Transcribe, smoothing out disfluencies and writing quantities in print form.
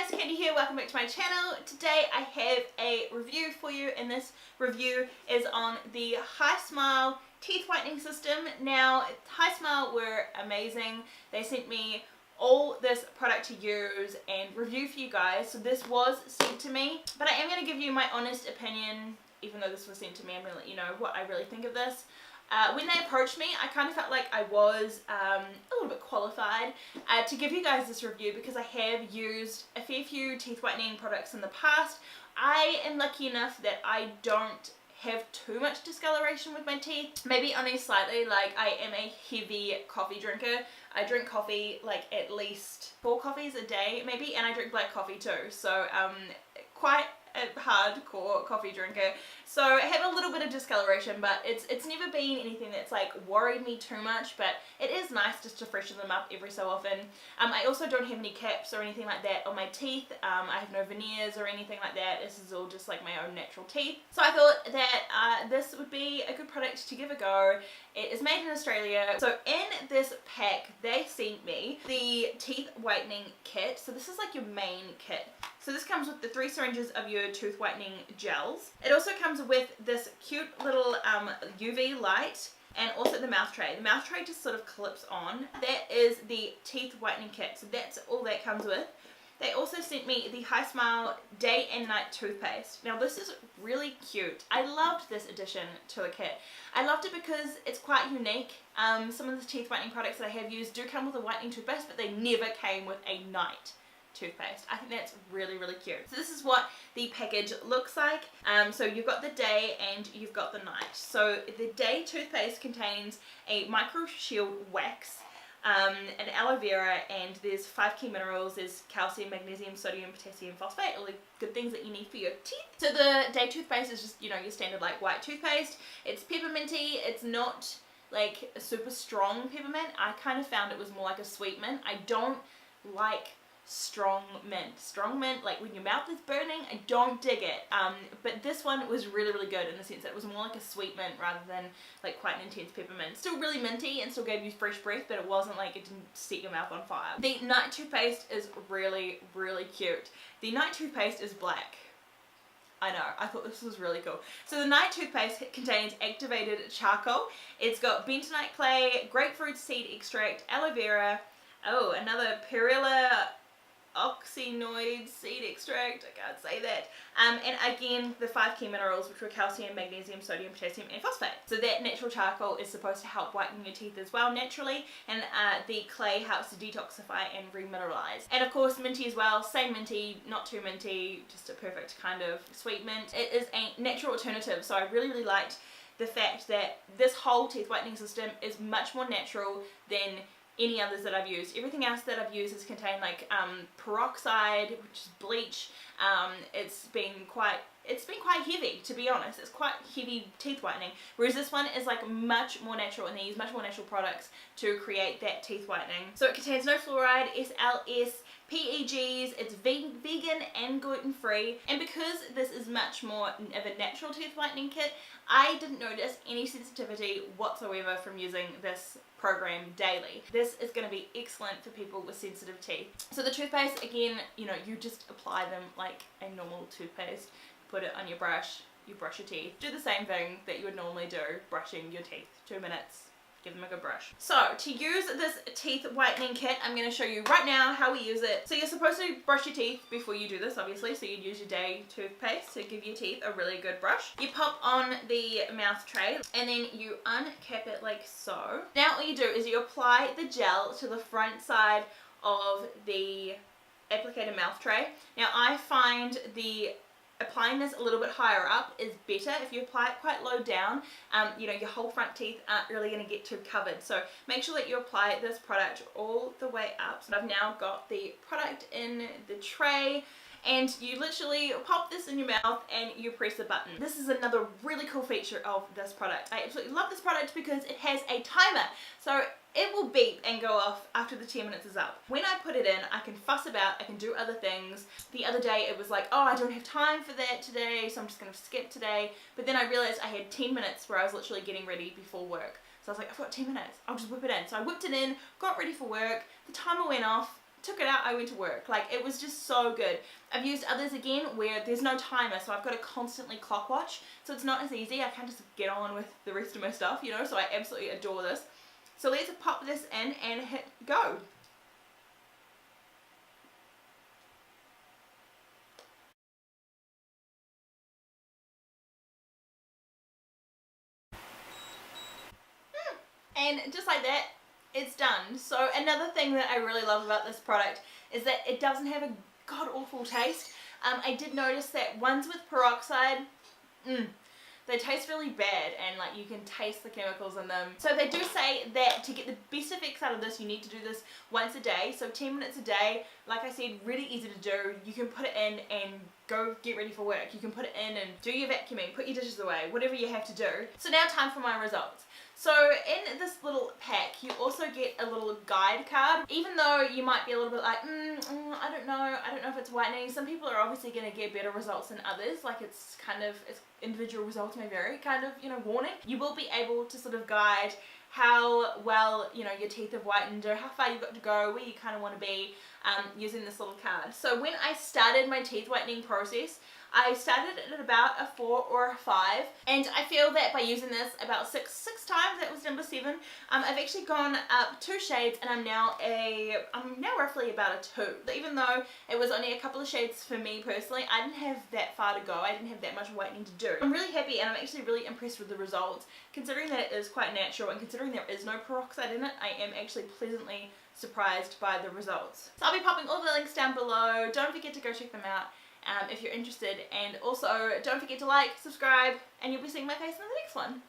guys, Katie here, welcome back to my channel. Today I have a review for you, and this review is on the HiSmile teeth whitening system. Now, HiSmile were amazing. They sent me all this product to use and review for you guys, so this was sent to me. But I am going to give you my honest opinion, even though this was sent to me. I'm going to let you know what I really think of this. When they approached me, I kind of felt like I was a little bit qualified to give you guys this review because I have used a fair few teeth whitening products in the past. I am lucky enough that I don't have too much discoloration with my teeth, maybe only slightly. Like, I am a heavy coffee drinker. I drink coffee like at least 4 coffees a day maybe, and I drink black coffee too, so quite a hardcore coffee drinker. So I have a little bit of discoloration, but it's never been anything that's like worried me too much, but it is nice just to freshen them up every so often. I also don't have any caps or anything like that on my teeth. I have no veneers or anything like that. This is all just like my own natural teeth. So I thought that this would be a good product to give a go. It is made in Australia. So in this pack they sent me the teeth whitening kit. So this is like your main kit. So this comes with the 3 syringes of your tooth whitening gels. It also comes with this cute little UV light and also the mouth tray. The mouth tray just sort of clips on. That is the teeth whitening kit. So that's all that comes with. They also sent me the HiSmile Day and Night Toothpaste. Now this is really cute. I loved this addition to the kit. I loved it because it's quite unique. Some of the teeth whitening products that I have used do come with a whitening toothpaste, but they never came with a night toothpaste. I think that's really, really cute. So this is what the package looks like. So you've got the day and you've got the night. So the day toothpaste contains a micro shield wax, an aloe vera, and there's 5 key minerals. There's calcium, magnesium, sodium, potassium, phosphate, all the good things that you need for your teeth. So the day toothpaste is just, you know, your standard like white toothpaste. It's pepperminty. It's not like a super strong peppermint. I kind of found it was more like a sweet mint. I don't like strong mint, like when your mouth is burning, I don't dig it. But this one was really, really good in the sense that it was more like a sweet mint rather than like quite an intense peppermint. Still really minty and still gave you fresh breath, but it wasn't like it didn't set your mouth on fire. The night toothpaste is really, really cute. The night toothpaste is black. I know, I thought this was really cool. So the night toothpaste contains activated charcoal. It's got bentonite clay, grapefruit seed extract, aloe vera, another perilla oxynoid seed extract, I can't say that, and again the 5 key minerals, which were calcium, magnesium, sodium, potassium, and phosphate. So that natural charcoal is supposed to help whiten your teeth as well naturally, and the clay helps to detoxify and remineralize. And of course minty as well, same minty, not too minty, just a perfect kind of sweet mint. It is a natural alternative, so I really, really liked the fact that this whole teeth whitening system is much more natural than any others that I've used. Everything else that I've used has contained like peroxide, which is bleach. It's been quite heavy, to be honest. It's quite heavy teeth whitening, whereas this one is like much more natural, and they use much more natural products to create that teeth whitening. So it contains no fluoride, SLS, PEGs, it's vegan and gluten free, and because this is much more of a natural teeth whitening kit, I didn't notice any sensitivity whatsoever from using this program daily. This is going to be excellent for people with sensitive teeth. So the toothpaste, again, you know, you just apply them like a normal toothpaste, put it on your brush, you brush your teeth, do the same thing that you would normally do brushing your teeth. 2 minutes. Give them a good brush. So to use this teeth whitening kit, I'm going to show you right now how we use it. So you're supposed to brush your teeth before you do this, obviously, so you'd use your day toothpaste to give your teeth a really good brush. You pop on the mouth tray and then you uncap it like so. Now all you do is you apply the gel to the front side of the applicator mouth tray. Now I find applying this a little bit higher up is better. If you apply it quite low down, you know, your whole front teeth aren't really going to get too covered. So make sure that you apply this product all the way up. So I've now got the product in the tray, and you literally pop this in your mouth and you press the button. This is another really cool feature of this product. I absolutely love this product because it has a timer. So it will beep and go off after the 10 minutes is up. When I put it in, I can fuss about, I can do other things. The other day it was like, oh, I don't have time for that today, so I'm just going to skip today. But then I realized I had 10 minutes where I was literally getting ready before work. So I was like, I've got 10 minutes, I'll just whip it in. So I whipped it in, got ready for work, the timer went off, took it out, I went to work. Like, it was just so good. I've used others again where there's no timer, so I've got to constantly clock watch, so it's not as easy. I can't just get on with the rest of my stuff, you know, so I absolutely adore this. So let's pop this in and hit go. And just like that, it's done. So another thing that I really love about this product is that it doesn't have a god-awful taste. I did notice that ones with peroxide, they taste really bad, and like you can taste the chemicals in them. So they do say that to get the best effects out of this, you need to do this once a day. So 10 minutes a day, like I said, really easy to do. You can put it in and go get ready for work. You can put it in and do your vacuuming, put your dishes away, whatever you have to do. So now time for my results. So in this little pack, you also get a little guide card. Even though you might be a little bit like, I don't know if it's whitening. Some people are obviously going to get better results than others. Like, it's individual results may vary, kind of, you know, warning. You will be able to sort of guide how well, you know, your teeth have whitened, or how far you've got to go, where you kind of want to be, using this little card. So when I started my teeth whitening process, I started at about a 4 or a 5, and I feel that by using this about six times, that was number 7, I've actually gone up 2 shades, and I'm now roughly about a 2. Even though it was only a couple of shades for me personally, I didn't have that far to go. I didn't have that much whitening to do. I'm really happy, and I'm actually really impressed with the results, considering that it is quite natural, and considering there is no peroxide in it. I am actually pleasantly surprised by the results. So I'll be popping all the links down below. Don't forget to go check them out if you're interested, and also don't forget to like, subscribe, and you'll be seeing my face in the next one.